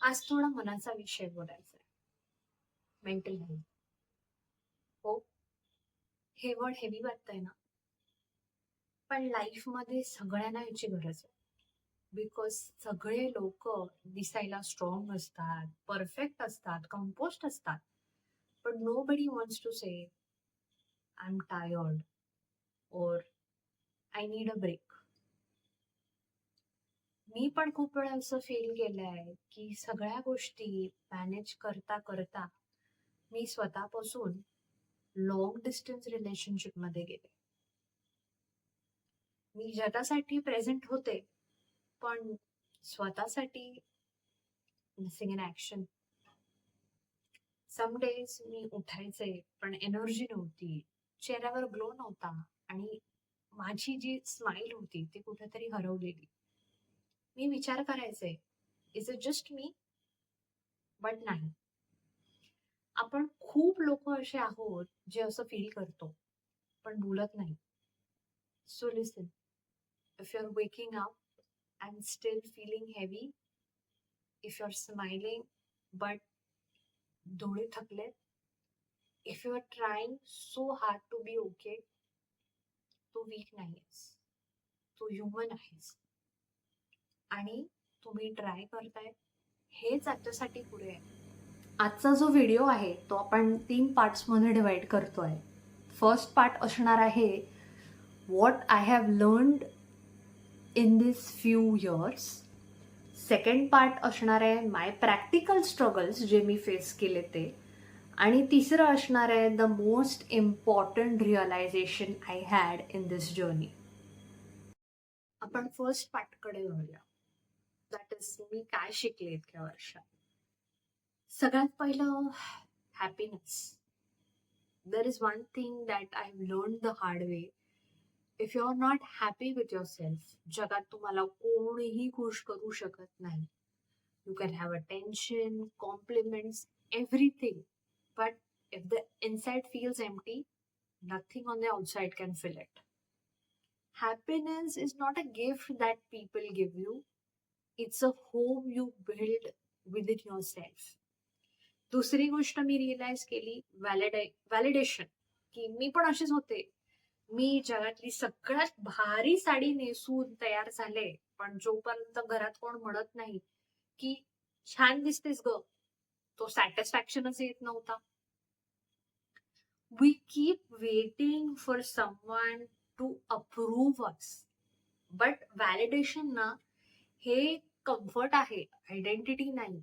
आज थोडा मनाचा विषय बोलायचा आहे. Mental health. हो, हे वर्ड हेवी वाटतंय ना, पण लाईफमध्ये सगळ्यांना याची गरज आहे. बिकॉज सगळे लोक दिसायला स्ट्रॉंग असतात, परफेक्ट असतात, कंपोस्ट असतात. पण nobody wants to say I am tired or I need a break. मी पण खूप वेळा असं फील केलंय की सगळ्या गोष्टी मॅनेज करता करता मी स्वतःपासून लॉंग डिस्टन्स रिलेशनशिप मध्ये गेले. मी जगासाठी प्रेझेंट होते, पण स्वतःसाठी missing in action. Some days मी उठायचे पण एनर्जी नव्हती, चेहऱ्यावर ग्लो नव्हता आणि माझी जी स्माइल होती ती कुठेतरी हरवलेली. मी विचार करायचे, is it just me? But नाही. आपण खूप लोक असे आहोत जे असं फील करतो पण बोलत नाही. So listen, if you are waking up and still feeling heavy, if you are smiling but डोळे थकले, if you are trying so hard to be okay, तू वीक नाहीयेस, तू ह्युमन आहेस. आणि तुम्ही ट्राय करताय हेच आजच्यासाठी पुरे आहे. आजचा जो व्हिडिओ आहे तो आपण 3 पार्ट्समध्ये डिवाइड करतोय. फर्स्ट पार्ट असणार आहे what I have learned in this few years. Second part असणार आहे माय प्रॅक्टिकल स्ट्रगल्स जे मी फेस केले ते. आणि तिसरं असणार आहे the most important realization I had in this journey. आपण फर्स्ट पार्टकडे वळूया. दॅट इज मी काय शिकले इतक्या वर्षात. सगळ्यात पहिलं, happiness. There is one thing that I have learn the hard way. If you are not happy with yourself, जगात तुम्हाला कोणीही खुश करू शकत नाही. You can have attention, compliments, everything. But if the inside feels empty, nothing on the outside can fill it. Happiness is not a gift that people give you, it's a home you build within yourself. दुसरी गोष्ट मी realise केली, validation. की मी पण अशीच होते. मी जगातली सगळ्यात भारी साडी नेसून तयार झाले, पण जोपर्यंत घरात कोण म्हणत नाही की छान दिसतेस ग, तो सॅटिस्फॅक्शनच येत नव्हता. We keep waiting for someone to approve us. But validation ना, हे कम्फर्ट आहे, आयडेंटिटी नाही.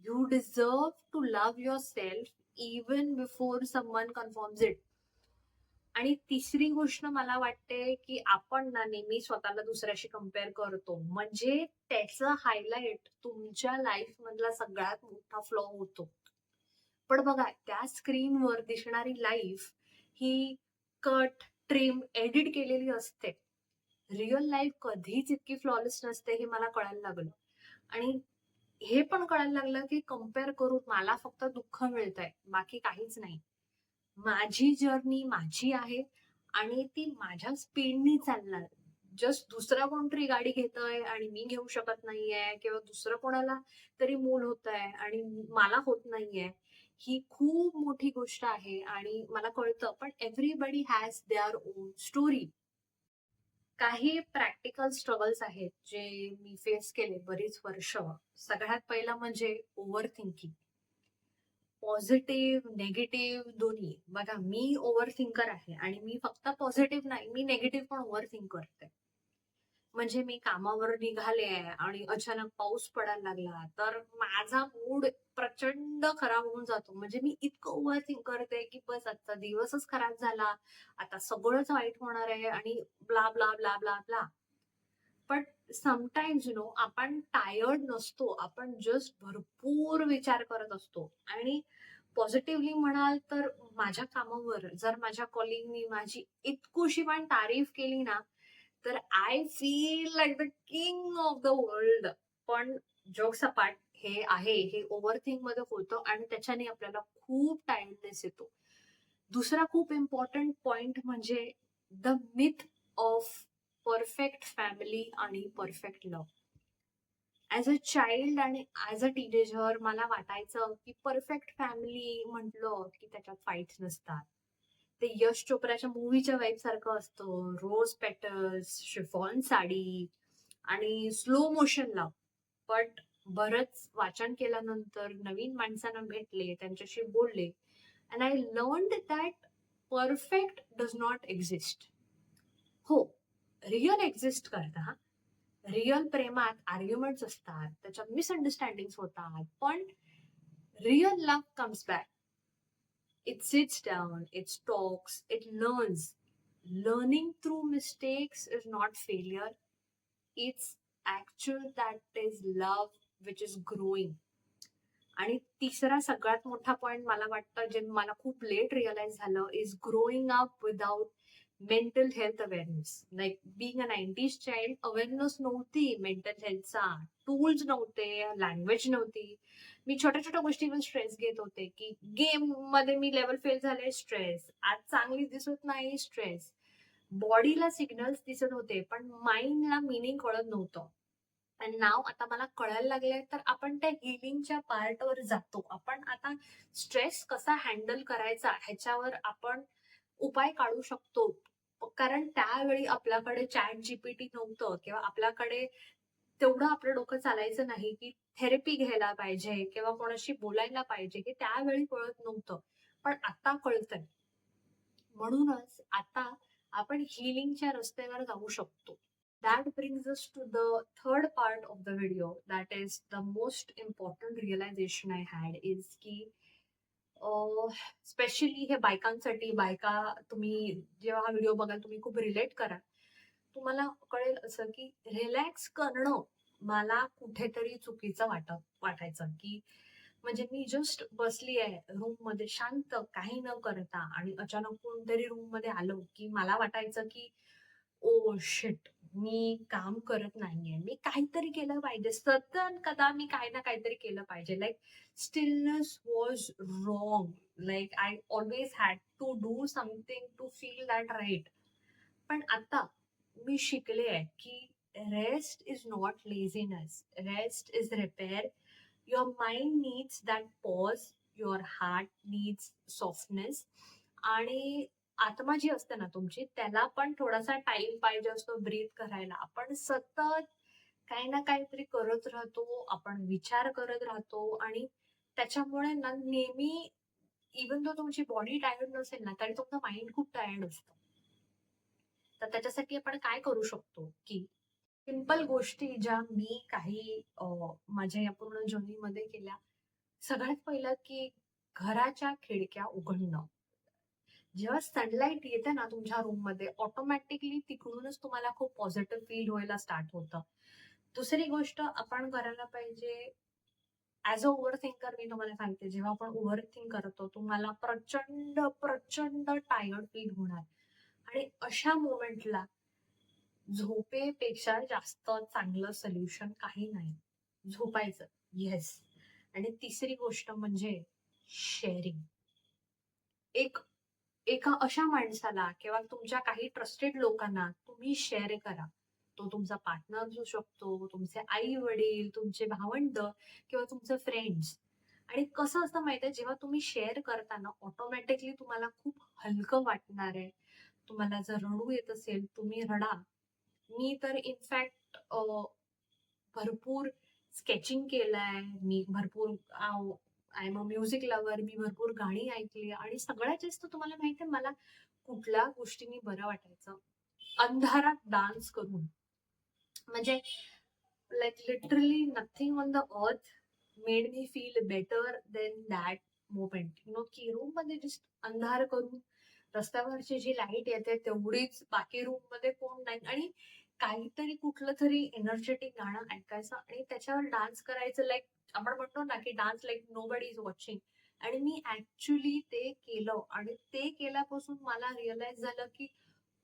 You deserve to love yourself even before someone confirms it. आणि तिसरी गोष्ट मला वाटते की आपण ना नेहमी स्वतःला दुसऱ्याशी कम्पेअर करतो, म्हणजे त्याचं हायलाइट तुमच्या लाईफ मधला सगळ्यात मोठा फ्लॉ होतो. पण बघा, त्या स्क्रीनवर दिसणारी लाईफ ही कट, ट्रिम, एडिट केलेली असते. रिअल लाईफ कधीच इतकी फ्लॉलेस नसते हे मला कळायला लागलं. आणि हे पण कळायला लागलं की कम्पेअर करून मला फक्त दुःख मिळतंय, बाकी काहीच नाही. माझी जर्नी माझी आहे आणि ती माझ्या स्पीडनी चालणार. जस्ट दुसरा कोणतरी गाडी घेतोय आणि मी घेऊ शकत नाहीये, किंवा दुसरं कोणाला तरी मूल होत आहे आणि मला होत नाहीये, ही खूप मोठी गोष्ट आहे. आणि मला कळतं, पण everybody has their own story. काही प्रॅक्टिकल स्ट्रगल्स आहेत जे मी फेस केले बरीच वर्ष. सगळ्यात पहिला म्हणजे ओव्हर थिंकिंग. पॉझिटिव्ह, निगेटिव्ह दोन्ही. बघा, मी ओव्हर थिंकर आहे आणि मी फक्त पॉझिटिव्ह नाही, मी निगेटिव्ह पण ओव्हर थिंक करते. म्हणजे मी कामावर निघाले आणि अचानक पाऊस पडायला लागला तर माझा मूड प्रचंड खराब होऊन जातो. म्हणजे मी इतकं ओव्हर थिंक करते की बस आजचा दिवसच खराब झाला, आता सगळंच वाईट होणार आहे आणि blah blah blah blah blah. पण समटाइम्स आपण टायर्ड नसतो, आपण जस्ट भरपूर विचार करत असतो. आणि पॉझिटिव्हली म्हणाल तर माझ्या कामावर जर माझ्या कॉलिगनी माझी इतकुशी पण तारीफ केली ना, तर I feel like the king of the world. पण जोक्स अपार्ट, हे आहे, हे ओव्हर थिंक मध्ये होतं आणि त्याच्याने आपल्याला खूप टाइमनेस येतो. दुसरा खूप इम्पॉर्टंट पॉइंट म्हणजे the myth of perfect family आणि perfect love. As a child आणि ॲज अ टीनेजर मला वाटायचं, की परफेक्ट फॅमिली म्हटलं, की त्याच्यात फाईट्स नसतात. ते यश चोप्राच्या मूव्हीच्या वाइबसारखं असतं. रोज पेटल्स, शिफॉन साडी आणि स्लो मोशन लव्ह. बट बरंच वाचन केल्यानंतर नवीन माणसांना भेटले, त्यांच्याशी बोलले and I learned that perfect does not exist. हो, रिअल एक्झिस्ट करतं हां. रिअल प्रेमात आर्ग्युमेंट्स असतात, त्याच्यात मिसअंडरस्टँडिंग्स होतात, पण real love comes back. It sits down, it talks, it learns. Learning through mistakes is not failure. It's actual that is love which is growing. आणि तिसरा सगळ्यात मोठा पॉइंट मला वाटतं जे मला खूप लेट रिअलाइज झालं is growing up without mental health awareness. Like being a 90s child awareness नव्हती मेंटल हेल्थचा, टूल्स नव्हते, लँग्वेज नव्हती. मी छोट्या छोट्या गोष्टीवर स्ट्रेस घेत होते की गेम मध्ये मी लेवल फेल झाले स्ट्रेस, आज चांगली दिसत नाही स्ट्रेस, बॉडीला सिग्नल्स दिसत होते पण माइंडला मिनिंग कळत नव्हतं. आणि नाव आता मला कळायला लागलंय तर आपण त्या हिलिंगच्या पार्टवर जातो. आपण आता स्ट्रेस कसा हँडल करायचा ह्याच्यावर आपण उपाय काढू शकतो. कारण त्यावेळी आपल्याकडे चॅट जीपीटी नव्हतं किंवा आपल्याकडे तेवढं आपलं डोकं चालायचं नाही की थेरपी घ्यायला पाहिजे किंवा कोणाशी बोलायला पाहिजे हे त्यावेळी कळत नव्हतं. पण आता कळतंय. म्हणूनच आता आपण हिलिंगच्या रस्त्यावर जाऊ शकतो. That brings us to the third part of the video. That is the most important realization I had is की स्पेशली हे बायकांसाठी, बायका तुम्ही जेव्हा हा व्हिडिओ बघाल तुम्ही खूप रिलेट कराल. तुम्हाला कळेल असं की रिलॅक्स करणं मला कुठेतरी चुकीचं वाटायचं की म्हणजे मी जस्ट बसली आहे रूम मध्ये शांत काही न करता आणि अचानक कोणतरी रूम मध्ये आलं की मला वाटायचं की ओ शिट, मी काम करत नाहीये. मी काहीतरी केलं पाहिजे. सतत कदा मी काही ना काहीतरी केलं पाहिजे. Like stillness was wrong. Like I always had to do something to feel that right. पण आता मी शिकले आहे की rest is not laziness. Rest is repair. Your mind needs that pause. Your heart needs softness. आणि आत्मा जी असते ना तुमची त्याला पण थोडासा टाइम पाहिजे असतो ब्रीथ करायला. आपण सतत काही ना काहीतरी करत राहतो, आपण विचार करत राहतो आणि त्याच्यामुळे ना नेहमी इव्हन दो तुमची बॉडी टायर्ड नसेल ना तरी तुमचं माइंड खूप टायर्ड असतं. तर त्याच्यासाठी आपण काय करू शकतो की सिंपल गोष्टी ज्या मी काही माझ्या या पूर्ण जर्नीमध्ये केल्या. सगळ्यात पहिलं की घराच्या खिडक्या उघडणं. जेव्हा सनलाईट येते ना तुमच्या रूममध्ये ऑटोमॅटिकली तिकडूनच तुम्हाला खूप पॉझिटिव्ह फील व्हायला स्टार्ट होतं. दुसरी गोष्ट आपण करायला पाहिजे ॲज अ ओव्हर थिंकर मी तुम्हाला सांगते, जेव्हा आपण ओव्हर थिंक करतो तुम्हाला प्रचंड, प्रचंड टायर्ड फील होणार आणि अशा मोमेंटला झोपेपेक्षा जास्त चांगलं सोल्युशन काही नाही. झोपायचं. येस. आणि तिसरी गोष्ट म्हणजे शेअरिंग. एक एका अशा माणसाला किंवा तुमच्या काही ट्रस्टेड लोकांना तुम्ही शेअर करा. तो तुमचा पार्टनर असू शकतो, तुमचे आई-वडील, तुमचे भावंड किंवा तुमचे फ्रेंड्स. आणि कसं असतं माहिती जेव्हा तुम्ही शेअर करता ना, ऑटोमॅटिकली तुम्हाला खूप हलकं वाटणार आहे. तुम्हाला जर रडू येत असेल, तुम्ही रडा. मी तर इनफॅक्ट भरपूर स्केचिंग केलंय. मी भरपूर I am a music lover. मी भरपूर गाणी ऐकली आणि सगळ्यात जास्त तुम्हाला माहिती आहे मला कुठल्या गोष्टींनी बरं वाटायचं? अंधारात डान्स करून. म्हणजे like literally nothing on the earth made me feel better than that moment. You know की रूममध्ये जस्ट अंधार करून रस्त्यावरची जी लाईट येते तेवढीच, बाकी रूममध्ये कोण नाही आणि काहीतरी कुठलं तरी एनर्जेटिक गाणं ऐकायचं आणि त्याच्यावर डान्स करायचं. लाइक आपण म्हणतो ना की dance like nobody is watching. आणि मी ऍक्च्युली ते केलं आणि ते केल्यापासून मला रिअलाइज झालं की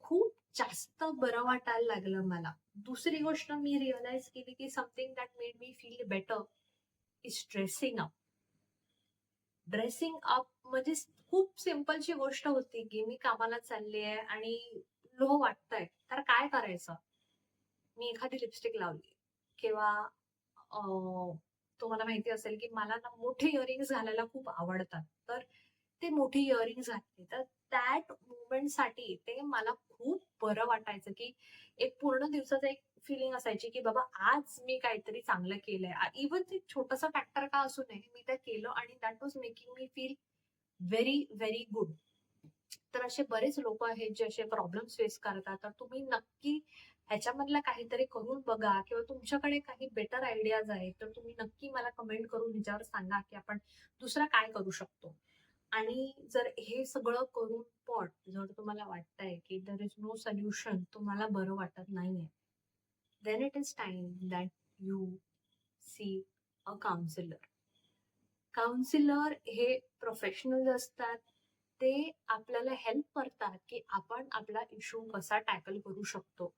खूप जास्त बरं वाटायला लागलं मला. दुसरी गोष्ट मी रिअलाइज केली की something that made me feel better is dressing up. Dressing up म्हणजे खूप सिंपलची गोष्ट होती की मी कामाला चालली आहे आणि लो वाटतंय तर काय करायचं? मी एखादी लिपस्टिक लावली किंवा तुम्हाला माहिती असेल, की मला ना मोठे इयरिंग्स घालायला खूप आवडतात. तर ते मोठी इयरिंग्ज घातली. तर दॅट मोमेंटसाठी ते मला खूप बरं वाटायचं, की एक पूर्ण दिवसाचं एक फिलिंग असायची, की बाबा आज मी काहीतरी चांगलं केलंय. इव्हन ते छोटंसं फॅक्टर का असू नये, मी ते केलं आणि that was making me feel very, very good. तर असे बरेच लोकं आहेत जे असे प्रॉब्लेम्स फेस करतात. तर तुम्ही नक्की ह्याच्यामधलं काहीतरी करून बघा किंवा तुमच्याकडे काही बेटर आयडियाज आहेत, तर तुम्ही नक्की मला कमेंट करून ह्याच्यावर सांगा, की आपण दुसरं काय करू शकतो. आणि जर हे सगळं करून पण जर तुम्हाला वाटतंय, की देअर इज नो सोल्युशन, तुम्हाला बरं वाटत नाहीये, then it is time that you see a counsellor. Counsellor हे प्रोफेशनल्स असतात. ते आपल्याला हेल्प करतात, की आपण आपला इश्यू कसा टॅकल करू शकतो.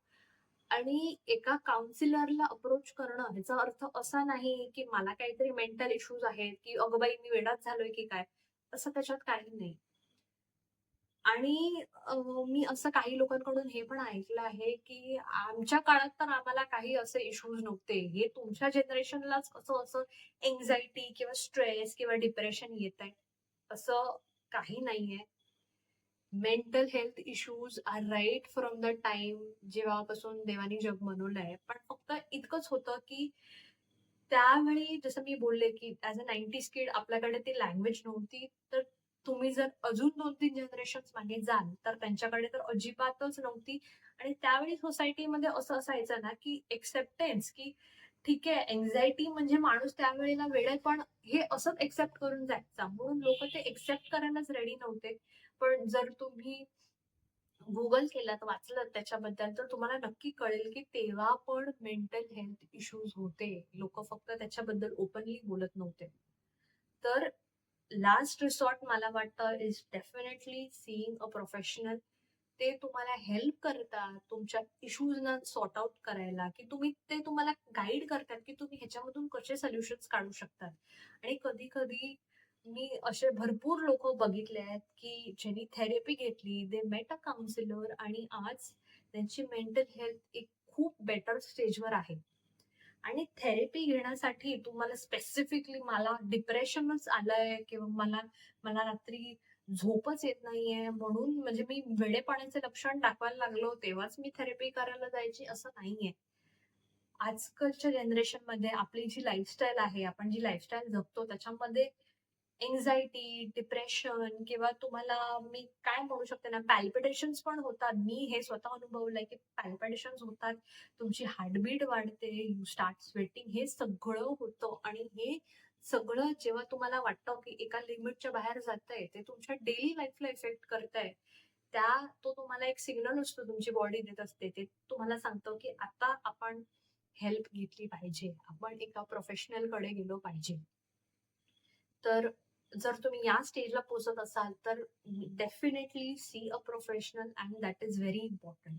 आणि एका काउन्सिलरला अप्रोच करणं ह्याचा अर्थ असा नाही, की मला काहीतरी मेंटल इश्यूज आहेत, की "अगं बाई, मी वेडाच झालोय की काय?" असं त्याच्यात काही नाही. आणि मी असं काही लोकांकडून हे पण ऐकलं आहे, की आमच्या काळात तर आम्हाला काही असे इश्यूज नव्हते. हे तुमच्या जनरेशनलाच असं अँक्झायटी किंवा स्ट्रेस किंवा डिप्रेशन येतंय. असं काही नाहीये. Mental health issues are right from the time जेव्हापासून देवानी जग बनवलंय. पण फक्त इतकंच होतं, की त्यावेळी जसं मी बोलले, की ॲज अ 90s किड आपल्याकडे ती लँग्वेज नव्हती. तर तुम्ही जर अजून 2-3 जनरेशन्स मागे जाल, तर त्यांच्याकडे तर अजिबातच नव्हती. आणि त्यावेळी सोसायटीमध्ये असं असायचं ना, की एक्सेप्टन्स, की ठीक आहे, अँक्झायटी म्हणजे माणूस त्यावेळेला वेडे पण हे असंच एक्सेप्ट करून जायचा. म्हणून लोकं ते एक्सेप्ट करायलाच रेडी नव्हते. पण जर तुम्ही Google केलात, वाचलत त्याच्याबद्दल, तर तुम्हाला नक्की कळेल, की तेव्हा पण मेंटल हेल्थ इश्यूज होते. लोकं फक्त त्याच्याबद्दल ओपनली बोलत नव्हते. तर लास्ट रिसॉर्ट मला वाटतं is definitely seeing a professional. ते तुम्हाला हेल्प करतात, तुमच्या इश्यूजना सॉर्ट आउट करायला, की ते तुम्हाला गाईड करतात, की तुम्ही ह्याच्यामधून कसे सोल्युशन्स काढू शकतात. आणि कधी-कधी मी असे भरपूर लोकं बघितले आहेत, की ज्यांनी थेरपी घेतली, दे मेट अ काउन्सिलर आणि आज त्यांची मेंटल हेल्थ एक खूप बेटर स्टेजवर आहे. आणि थेरपी घेण्यासाठी तुम्हाला स्पेसिफिकली मला डिप्रेशनच आलंय किंवा मला मला रात्री झोपच येत नाहीये म्हणून म्हणजे मी वेडेपणाचे लक्षण दाखवायला लागलो तेव्हाच मी थेरपी करायला जायची असं नाहीये. आजकालच्या जनरेशनमध्ये आपली जी लाईफस्टाईल आहे, आपण जी लाईफस्टाईल जगतो त्याच्यामध्ये अँक्झायटी, डिप्रेशन किंवा तुम्हाला मी काय म्हणू शकते ना, पॅल्पिटेशन्स पण होतात. मी हे स्वतः अनुभवलंय, की पॅल्पिटेशन्स होतात. तुमची हार्टबीट वाढते, यू स्टार्ट स्वेटिंग हे सगळं होतं आणि हे सगळं जेव्हा तुम्हाला वाटतं, की एका लिमिटच्या बाहेर जातंय, ते तुमच्या डेली लाईफला इफेक्ट करतंय. तो तुम्हाला एक सिग्नल असतो तुमची बॉडी देत असते. ते तुम्हाला सांगतं, की आता आपण हेल्प घेतली पाहिजे. आपण एका प्रोफेशनलकडे गेलो पाहिजे. तर जर तुम्ही या स्टेजला पोहोचत असाल, तर definitely see a professional and that is very important.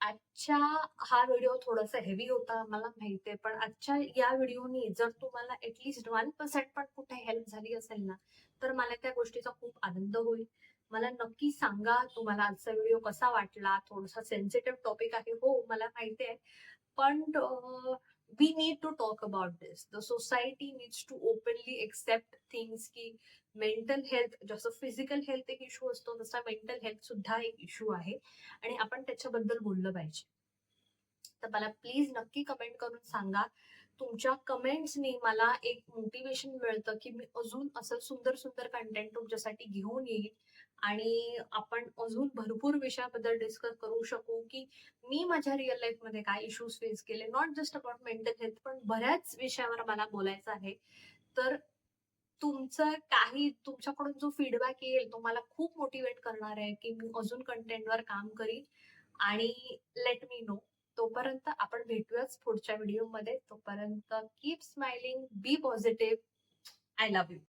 आजच्या हा व्हिडिओ थोडासा हेवी होता मला माहिती आहे. पण आजच्या या व्हिडिओनी जर तुम्हाला ॲट लीस्ट 1% पण कुठे हेल्प झाली असेल ना, तर मला त्या गोष्टीचा खूप आनंद होईल. मला नक्की सांगा तुम्हाला आजचा व्हिडिओ कसा वाटला? थोडासा सेन्सिटिव्ह टॉपिक आहे. हो, मला माहिती आहे. पण we need to talk about this. The society needs to openly accept things की मेंटल हेल्थ जसं फिजिकल हेल्थ एक इश्यू असतो तसा मेंटल हेल्थ सुद्धा एक इश्यू आहे आणि आपण त्याच्याबद्दल बोललं पाहिजे. तर मला प्लीज नक्की कमेंट करून सांगा. तुमच्या कमेंट्सनी मला एक मोटिवेशन मिळतं, की मी अजून असं सुंदर-सुंदर कंटेंट तुमच्यासाठी घेऊन येईन आणि आपण अजून भरपूर विषयाबद्दल डिस्कस करू शकू, की मी माझ्या रिअल लाईफमध्ये काय इश्यूज फेस केले. Not just about mental health, पण बऱ्याच विषयावर मला बोलायचं आहे. तर तुमच्याकडून जो फीडबॅक येईल, तो मला खूप मोटिव्हेट करणार आहे, की मी अजून कंटेंटवर काम करीन आणि लेट मी नो. तोपर्यंत आपण भेटूयाच पुढच्या व्हिडिओमध्ये. तोपर्यंत keep smiling, be positive. I love you.